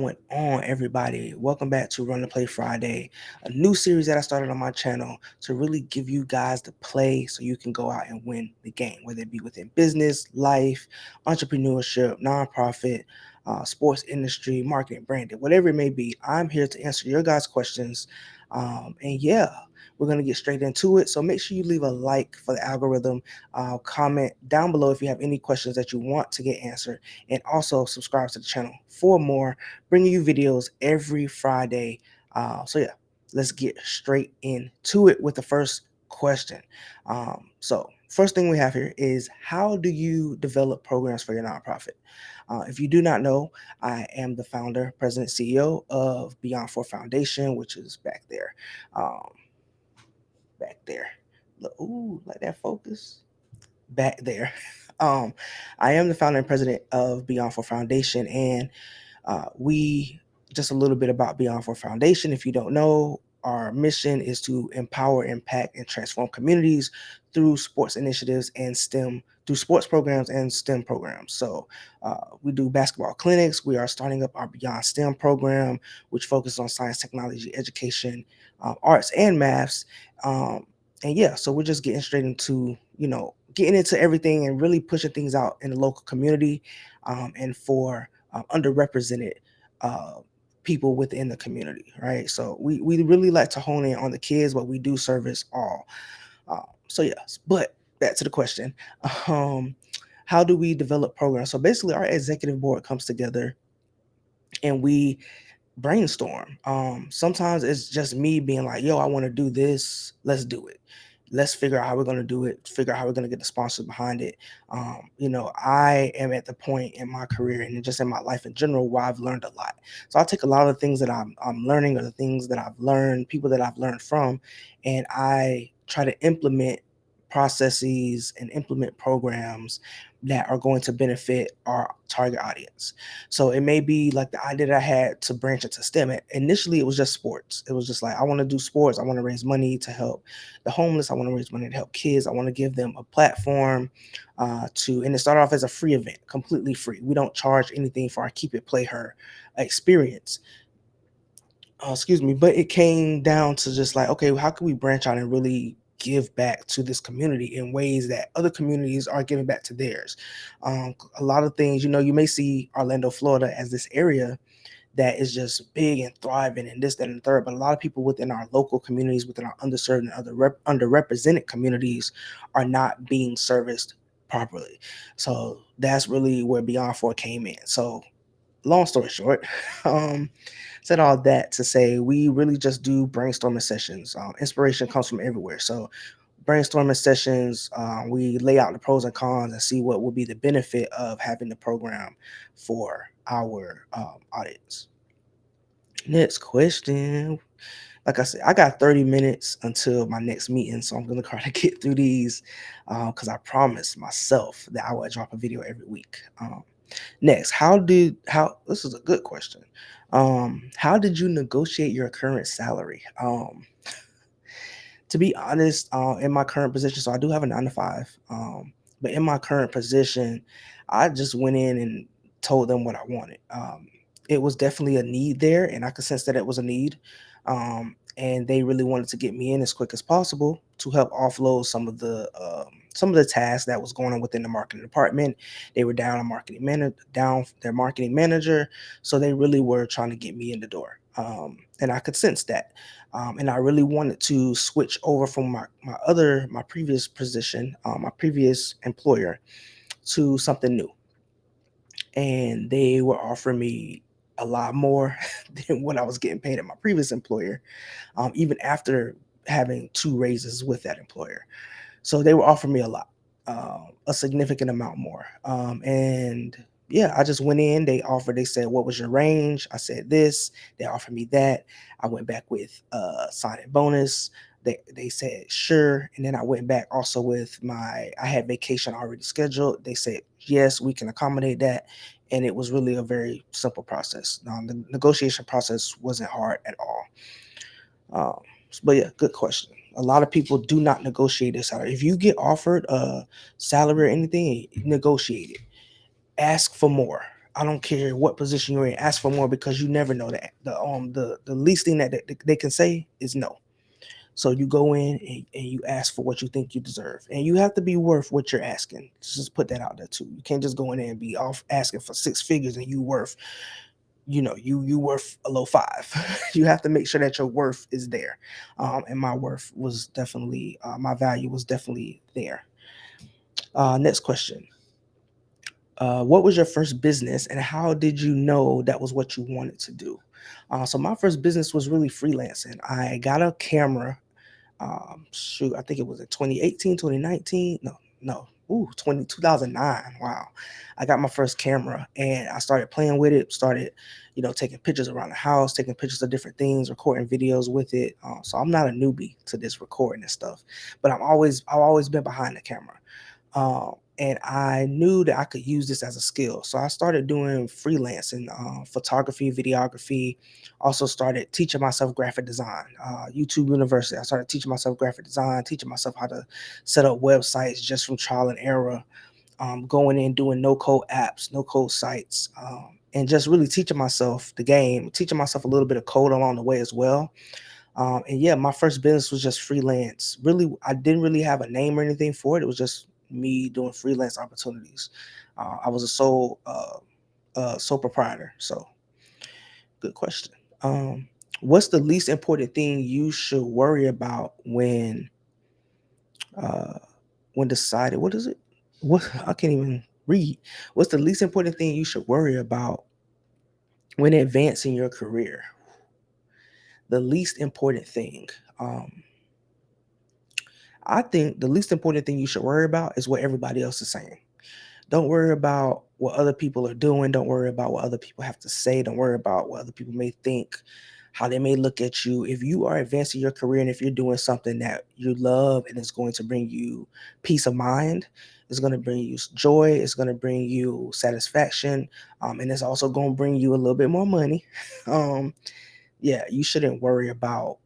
going on, everybody? Welcome back to Run to Play Friday, a new series that I started on my channel to really give you guys the play so you can go out and win the game, whether it be within business, life, entrepreneurship, nonprofit, sports industry, marketing, branding, whatever it may be. I'm here to answer your guys' questions. And yeah, we're going to get straight into it. So make sure you leave a like for the algorithm, comment down below if you have any questions that you want to get answered, and also subscribe to the channel for more, bringing you videos every Friday. So yeah, let's get straight into it with the first question. So first thing we have here is, how do you develop programs for your nonprofit? If you do not know, I am the founder, president, CEO of BeyondFour Foundation, which is back there. Um, Back there. Ooh, let that focus. Back there. Um, I am the founder and president of BeyondFour Foundation, and we just a little bit about BeyondFour Foundation. If you don't know, our mission is to empower, impact, and transform communities through sports initiatives and STEM, through sports programs and STEM programs. So we do basketball clinics. We are starting up our Beyond STEM program, which focuses on science, technology, education, arts, and maths. Um, and yeah, so we're just getting straight into, getting into everything and really pushing things out in the local community, and for underrepresented uh, people within the community, right? So we really like to hone in on the kids, but we do service all. So yes, but back to the question. Um, how do we develop programs? So basically, our executive board comes together and we brainstorm. Sometimes it's just me being like, yo, I want to do this. Let's do it. Let's figure out how we're going to do it, figure out how we're going to get the sponsors behind it. I am at the point in my career and just in my life in general where I've learned a lot. So I take a lot of the things that I'm learning, or the things that I've learned, people that I've learned from, and I try to implement processes and implement programs that are going to benefit our target audience. So it may be like the idea that I had to branch into STEM. Initially, it was just sports. It was just like, I want to do sports. I want to raise money to help the homeless. I want to raise money to help kids. I want to give them a platform and it started off as a free event, completely free. We don't charge anything for our Keep It Play Her experience. Excuse me, but it came down to just like, okay, how can we branch out and really give back to this community in ways that other communities are giving back to theirs? A lot of things, you may see Orlando, Florida as this area that is just big and thriving and this, that, and the third. But a lot of people within our local communities, within our underserved and other underrepresented communities, are not being serviced properly. So that's really where Beyond Four came in. So long story short, um, said all that to say we really just do brainstorming sessions. Inspiration comes from everywhere. So brainstorming sessions, we lay out the pros and cons and see what will be the benefit of having the program for our audience. Next question. Like I said, I got 30 minutes until my next meeting, so I'm gonna try to get through these because I promised myself that I would drop a video every week. Next, how this is a good question. How did you negotiate your current salary? To be honest, in my current position, so I do have a 9 to 5. But in my current position, I just went in and told them what I wanted. It was definitely a need there, and I could sense that it was a need. And they really wanted to get me in as quick as possible to help offload some of the tasks that was going on within the marketing department. They were down their marketing manager, so they really were trying to get me in the door. And I could sense that. And I really wanted to switch over from my previous position, my previous employer, to something new. And they were offering me a lot more than what I was getting paid at my previous employer, even after having two raises with that employer. So they were offering me a significant amount more. And yeah, I just went in. They said, "What was your range?" I said this. They offered me that. I went back with signing bonus. They said sure, and then I went back also with I had vacation already scheduled. They said yes, we can accommodate that, and it was really a very simple process. The negotiation process wasn't hard at all. Um, but yeah, good question. A lot of people do not negotiate their salary. If you get offered a salary or anything, negotiate it. Ask for more. I don't care what position you're in, ask for more, because you never know that the least thing that they can say is no. So you go in and you ask for what you think you deserve, and you have to be worth what you're asking. Just put that out there too. You can't just go in there and be off asking for six figures and you worth, you worth a low five. You have to make sure that your worth is there. And my worth was definitely, my value was definitely there. Next question. What was your first business and how did you know that was what you wanted to do? So my first business was really freelancing. I got a camera. Shoot, I think it was in 2018, 2019. No. Ooh, 2009. Wow. I got my first camera and I started playing with it, started, taking pictures around the house, taking pictures of different things, recording videos with it. So I'm not a newbie to this recording and stuff, but I've always been behind the camera. And I knew that I could use this as a skill. So I started doing freelancing, photography, videography. Also started teaching myself graphic design. YouTube University. I started teaching myself graphic design, teaching myself how to set up websites just from trial and error. Going in, doing no code apps, no code sites, and just really teaching myself the game, teaching myself a little bit of code along the way as well. And yeah, my first business was just freelance. Really, I didn't really have a name or anything for it. It was just me doing freelance opportunities. I was a sole proprietor. So, good question. What's the least important thing you should worry about uh, when deciding? What is it? What, I can't even read. What's the least important thing you should worry about when advancing your career? The least important thing. I think the least important thing you should worry about is what everybody else is saying. Don't worry about what other people are doing. Don't worry about what other people have to say. Don't worry about what other people may think, how they may look at you. If you are advancing your career and if you're doing something that you love and it's going to bring you peace of mind, it's going to bring you joy, it's going to bring you satisfaction, and it's also going to bring you a little bit more money. Um, yeah, you shouldn't worry about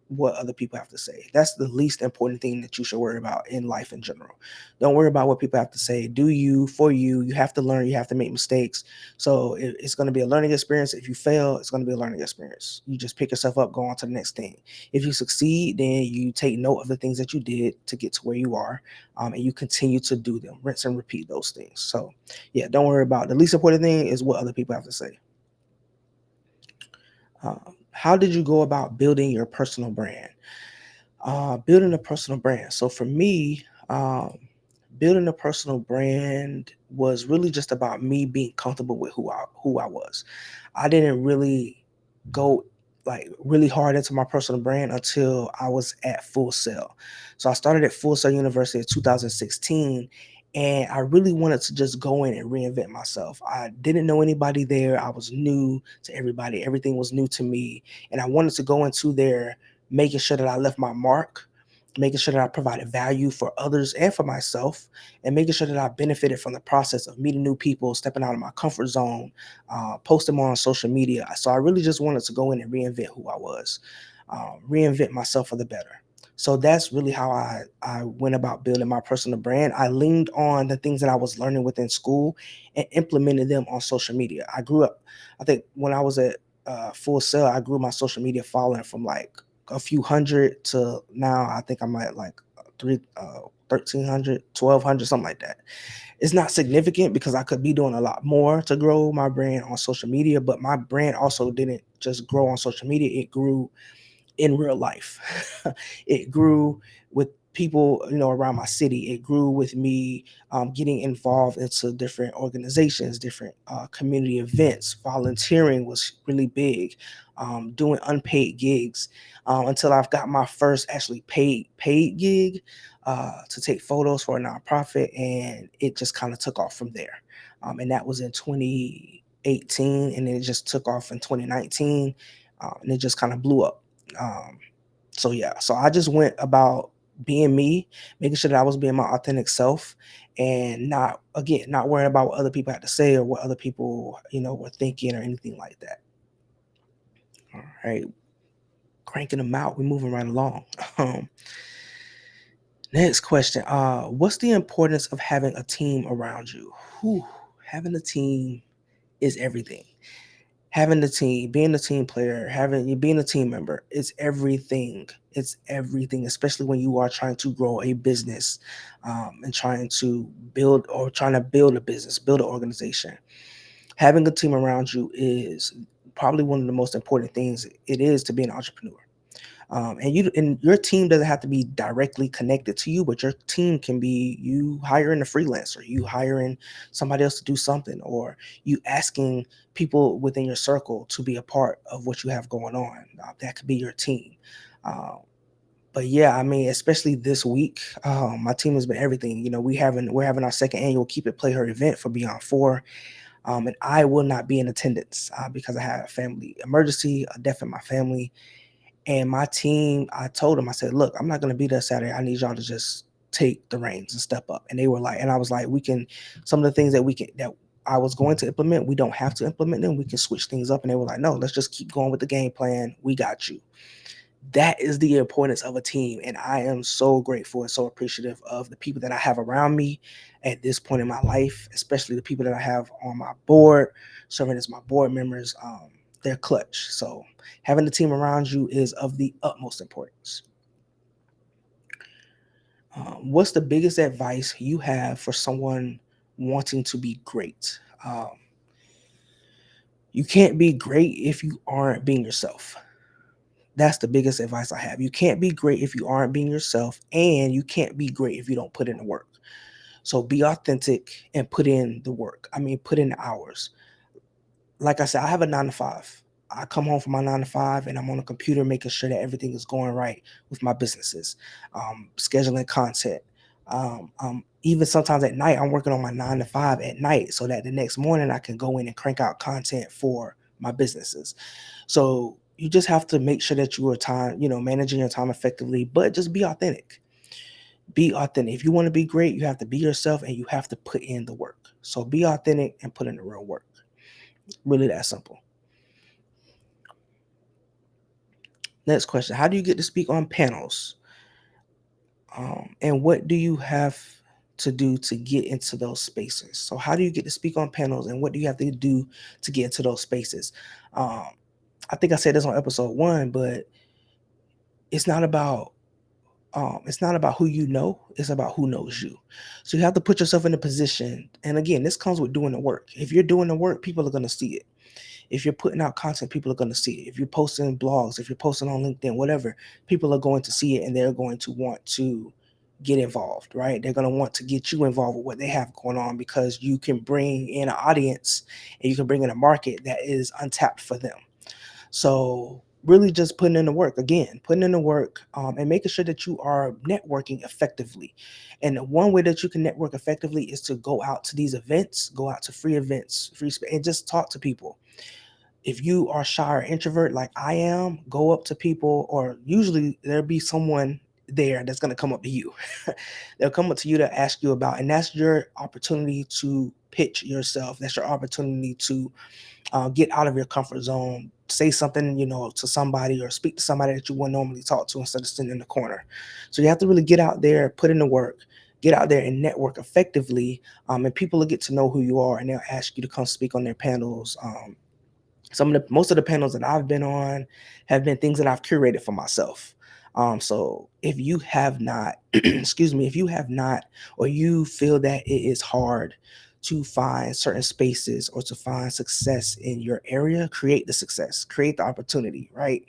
what other people have to say. That's the least important thing that you should worry about in life in general. Don't worry about what people have to say. Do you for you. You have to learn. You have to make mistakes. So it's going to be a learning experience. If you fail, it's going to be a learning experience. You just pick yourself up, go on to the next thing. If you succeed, then you take note of the things that you did to get to where you are, and you continue to do them. Rinse and repeat those things. So yeah, don't worry about the least important thing is what other people have to say. How did you go about building your personal brand? Building a personal brand. So for me, building a personal brand was really just about me being comfortable with who I was. I didn't really go like really hard into my personal brand until I was at Full Sail. So I started at Full Sail University in 2016, and I really wanted to just go in and reinvent myself. I didn't know anybody there. I was new to everybody. Everything was new to me, and I wanted to go into there making sure that I left my mark, making sure that I provided value for others and for myself, and making sure that I benefited from the process of meeting new people, stepping out of my comfort zone, posting more on social media. So I really just wanted to go in and reinvent who I was, reinvent myself for the better. So that's really how I went about building my personal brand. I leaned on the things that I was learning within school and implemented them on social media. I grew up, I think when I was at Full Sail, I grew my social media following from like a few hundred to now I think I'm at like 1300, 1200, something like that. It's not significant because I could be doing a lot more to grow my brand on social media, but my brand also didn't just grow on social media, it grew in real life. It grew with people, around my city. It grew with me getting involved into different organizations, different community events. Volunteering was really big. Doing unpaid gigs until I've got my first actually paid gig to take photos for a nonprofit, and it just kind of took off from there. And that was in 2018, and then it just took off in 2019, and it just kind of blew up. um, so yeah, so I just went about being me, making sure that I was being my authentic self, and not worrying about what other people had to say or what other people, were thinking or anything like that. All right, cranking them out. We're moving right along. Um, Next question. What's the importance of having a team around you? Whew, having a team is everything. Having the team, being a team player, having you being a team member, it's everything. It's everything, especially when you are trying to grow a business, and trying to build a business, build an organization. Having a team around you is probably one of the most important things it is to be an entrepreneur. And your team doesn't have to be directly connected to you, but your team can be you hiring a freelancer, you hiring somebody else to do something, or you asking people within your circle to be a part of what you have going on. That could be your team. Um, but yeah, I mean, especially this week, my team has been everything. We're having our second annual Keep It Play Her event for Beyond4, and I will not be in attendance because I had a family emergency, a death in my family, and my team, I told them, I said, look, I'm not going to be there Saturday. I need y'all to just take the reins and step up. And they were like, and I was like, some of the things that I was going to implement, we don't have to implement them. We can switch things up. And they were like, no, let's just keep going with the game plan. We got you. That is the importance of a team. And I am so grateful and so appreciative of the people that I have around me at this point in my life, especially the people that I have on my board, serving as my board members. They're clutch. So having the team around you is of the utmost importance. What's the biggest advice you have for someone wanting to be great? You can't be great if you aren't being yourself. That's the biggest advice I have. You can't be great if you aren't being yourself, and you can't be great if you don't put in the work. So be authentic and put in the work. I mean, put in the hours. Like I said, I have a 9 to 5. I come home from my 9 to 5 and I'm on the computer making sure that everything is going right with my businesses, scheduling content. Even sometimes at night, I'm working on my 9 to 5 at night so that the next morning I can go in and crank out content for my businesses. So you just have to make sure that you are managing your time effectively, but just be authentic. Be authentic. If you want to be great, you have to be yourself and you have to put in the work. So be authentic and put in the real work. Really that simple. Next question. How do you get to speak on panels? And what do you have to do to get into those spaces? So how do you get to speak on panels and what do you have to do to get into those spaces? Um, I think I said this on episode 1, but it's not about it's not about who you know, it's about who knows you. So you have to put yourself in a position. And again, this comes with doing the work. If you're doing the work, people are going to see it. If you're putting out content, people are going to see it. If you're posting blogs, if you're posting on LinkedIn, whatever, people are going to see it and they're going to want to get involved, right? They're going to want to get you involved with what they have going on because you can bring in an audience and you can bring in a market that is untapped for them. So really just putting in the work again, putting in the work, and making sure that you are networking effectively. And one way that you can network effectively is to go out to these events, go out to free events, and just talk to people. If you are shy or introvert like I am, go up to people, or usually there'll be someone there that's going to come up to you. They'll come up to you to ask you about, and that's your opportunity to pitch yourself. That's your opportunity to get out of your comfort zone, say something, to somebody or speak to somebody that you wouldn't normally talk to instead of sitting in the corner. So you have to really get out there, put in the work, get out there and network effectively. And people will get to know who you are and they'll ask you to come speak on their panels. Most of the panels that I've been on have been things that I've curated for myself. So if you have not, excuse me, if you have not, or you feel that it is hard to find certain spaces or to find success in your area, create the success, create the opportunity, right?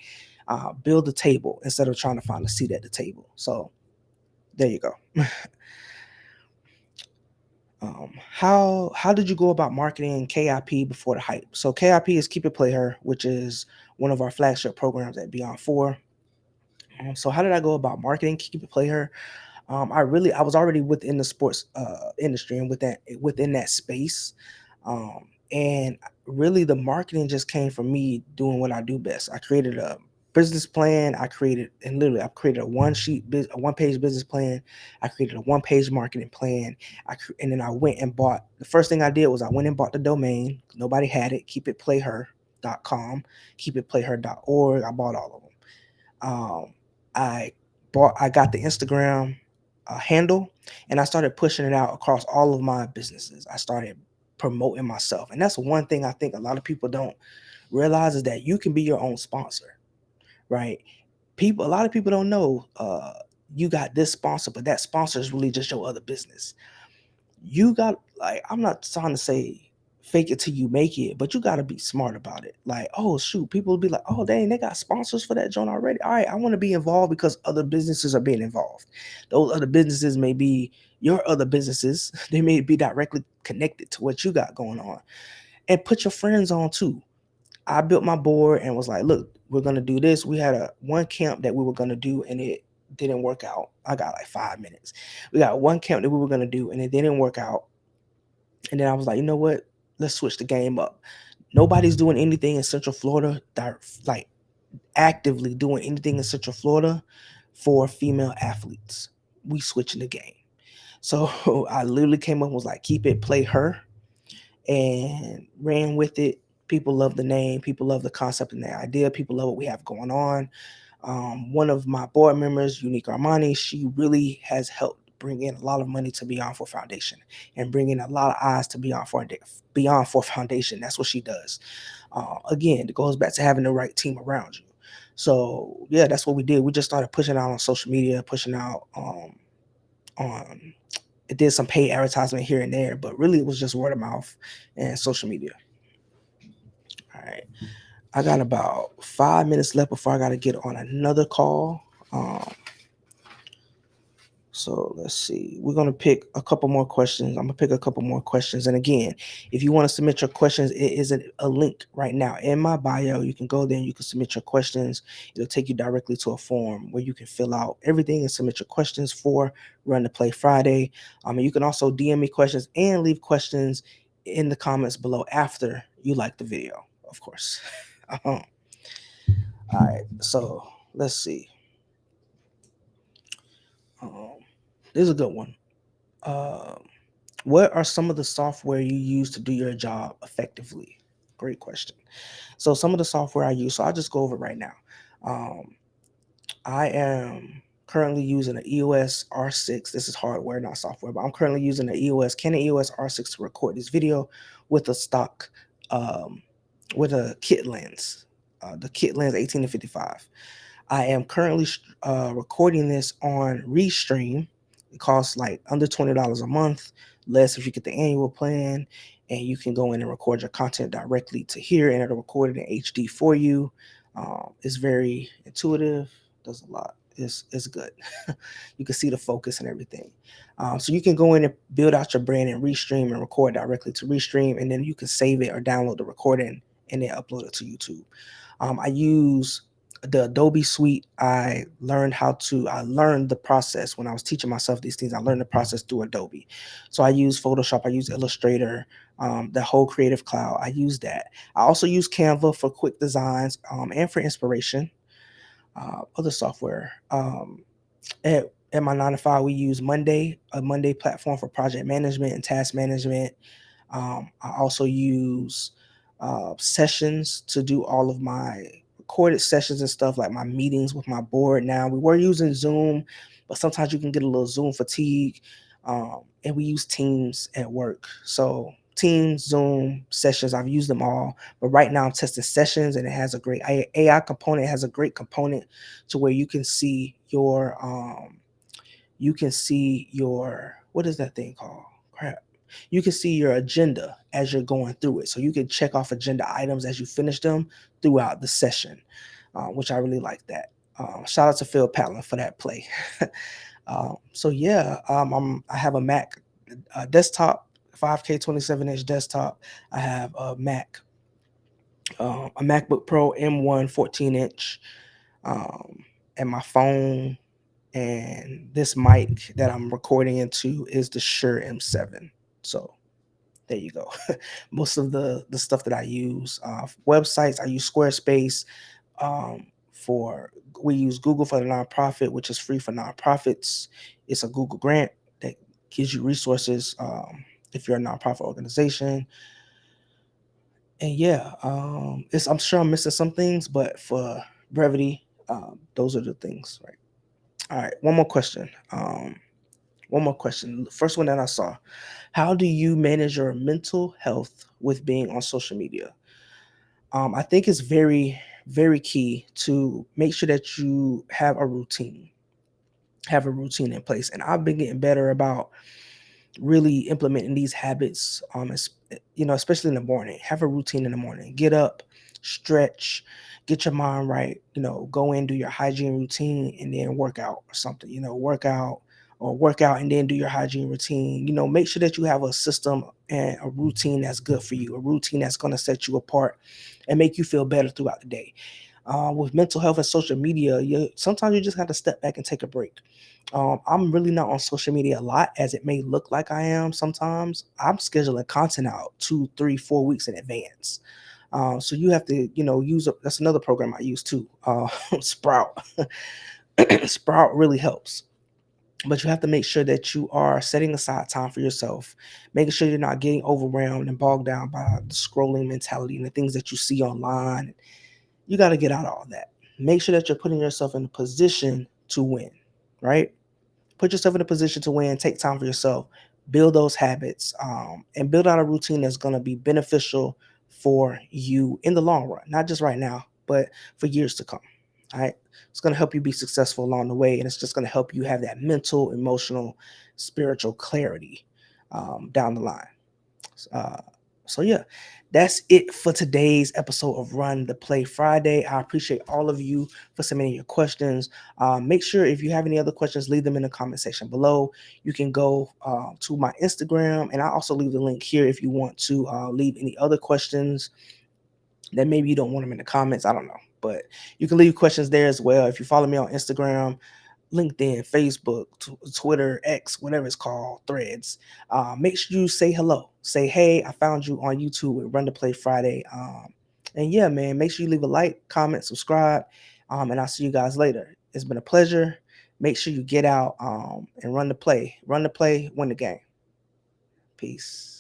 Build the table instead of trying to find a seat at the table. So there you go. How did you go about marketing KIP before the hype? So KIP is Keep It Play Her, which is one of our flagship programs at Beyond4. So how did I go about marketing Keep It Play Her? I was already within the sports industry and within that space. And really the marketing just came from me doing what I do best. I created a business plan. I created a one-page business plan. I created a one-page marketing plan. And then I went and bought, the first thing I did was I went and bought the domain. Nobody had it. Keepitplayher.com, keepitplayher.org. I bought all of them. Um, I got the Instagram handle and I started pushing it out across all of my businesses. I started promoting myself. And that's one thing I think a lot of people don't realize, is that you can be your own sponsor, right? A lot of people don't know, you got this sponsor, but that sponsor is really just your other business. You got, like, I'm not trying to say fake it till you make it, but you got to be smart about it. Like, oh shoot, people will be like, oh dang, they got sponsors for that joint already. All right, I want to be involved because other businesses are being involved. Those other businesses may be your other businesses. They may be directly connected to what you got going on. And put your friends on too. I built my board and was like, look, we're gonna do this. We had a one camp that we were gonna do, and it didn't work out. I got like 5 minutes. We got one camp that we were gonna do, and it didn't work out. And then I was like, you know what? Let's switch the game up. Nobody's doing anything in Central Florida, like actively doing anything in Central Florida for female athletes. We switching the game. So I literally came up and was like, keep it, play her, and ran with it. People love the name. People love the concept and the idea. People love what we have going on. One of my board members, Unique Armani, she really has helped bring in a lot of money to BeyondFour Foundation and bring in a lot of eyes to BeyondFour Foundation. That's what she does. Again, it goes back to having the right team around you. So yeah, that's what we did. We just started pushing out on social media, pushing out on it did some paid advertisement here and there, but really it was just word of mouth and social media. All right. I got about 5 minutes left before I got to get on another call. Um, So let's see. We're gonna pick a couple more questions. I'm gonna pick a couple more questions. And again, if you want to submit your questions, it is a link right now in my bio. You can go there and you can submit your questions. It'll take you directly to a form where you can fill out everything and submit your questions for Run to Play Friday. And you can also DM me questions and leave questions in the comments below after you like the video, of course. All right. So let's see. Um, this is a good one. Um, What are some of the software you use to do your job effectively? Great question. So some of the software I use, so I'll just go over it right now. Um, I am currently using an EOS R6. This is hardware, not software, but I'm currently using an Canon EOS R6 to record this video with a stock, um, with a kit lens, the kit lens 18 to 55. I am currently recording this on Restream. It costs like under $20 a month, less if you get the annual plan, and you can go in and record your content directly to here, and it'll record it in HD for you. It's very intuitive, does a lot. It's good. You can see the focus and everything. So you can go in and build out your brand and Restream and record directly to Restream, and then you can save it or download the recording and then upload it to YouTube. I use the Adobe suite. I learned the process when I was teaching myself these things. I learned the process through Adobe. So I use Photoshop, I use Illustrator, the whole Creative Cloud. I use that. I also use Canva for quick designs, and for inspiration. Other software. At my 9 to 5, we use a Monday platform for project management and task management. I also use sessions to do all of my recorded sessions and stuff, like my meetings with my board. Now, we were using Zoom, but sometimes you can get a little Zoom fatigue. And we use Teams at work. So Teams, Zoom, sessions, I've used them all. But right now I'm testing sessions, and it has a great AI component. It has a great component to where you can see your, what is that thing called? Crap. You can see your agenda as you're going through it. So you can check off agenda items as you finish them throughout the session, which I really like that. Shout out to Phil Patlin for that play. So yeah, I have a Mac desktop, 5K 27-inch desktop. I have a MacBook Pro M1 14-inch, and my phone. And this mic that I'm recording into is the Shure M7. So there you go. Most of the stuff that I use, websites, I use Squarespace. For We use Google for the nonprofit, which is free for nonprofits. It's a Google grant that gives you resources, if you're a nonprofit organization. And yeah, I'm sure I'm missing some things, but for brevity, those are the things, right? All right, one more question. one more question. First one that I saw. How do you manage your mental health with being on social media? I think it's very, very key to make sure that you have a routine in place. And I've been getting better about really implementing these habits, especially in the morning. Have a routine in the morning. Get up, stretch, get your mind right. Go in, do your hygiene routine, and then work out or something. Work out and then do your hygiene routine. Make sure that you have a system and a routine that's good for you, a routine that's going to set you apart and make you feel better throughout the day. With mental health and social media, sometimes you just have to step back and take a break. I'm really not on social media a lot, as it may look like I am sometimes. I'm scheduling content out 2, 3, 4 weeks in advance. So you have to, use up. That's another program I use too. Sprout. Sprout really helps. But you have to make sure that you are setting aside time for yourself, making sure you're not getting overwhelmed and bogged down by the scrolling mentality and the things that you see online. You got to get out of all that. Make sure that you're putting yourself in a position to win, right? Put yourself in a position to win. Take time for yourself. Build those habits, and build out a routine that's going to be beneficial for you in the long run, not just right now, but for years to come. All right. It's going to help you be successful along the way. And it's just going to help you have that mental, emotional, spiritual clarity down the line. Uh, so yeah, that's it for today's episode of Run the Play Friday. I appreciate all of you for submitting your questions. Make sure if you have any other questions, leave them in the comment section below. You can go to my Instagram, and I also leave the link here if you want to leave any other questions that maybe you don't want them in the comments. I don't know, but you can leave questions there as well. If you follow me on Instagram, LinkedIn, Facebook, Twitter, X, whatever it's called, Threads. Make sure you say hello. Say, hey, I found you on YouTube with Run to Play Friday. And yeah, man, make sure you leave a like, comment, subscribe, and I'll see you guys later. It's been a pleasure. Make sure you get out and run the play. Run the play, win the game. Peace.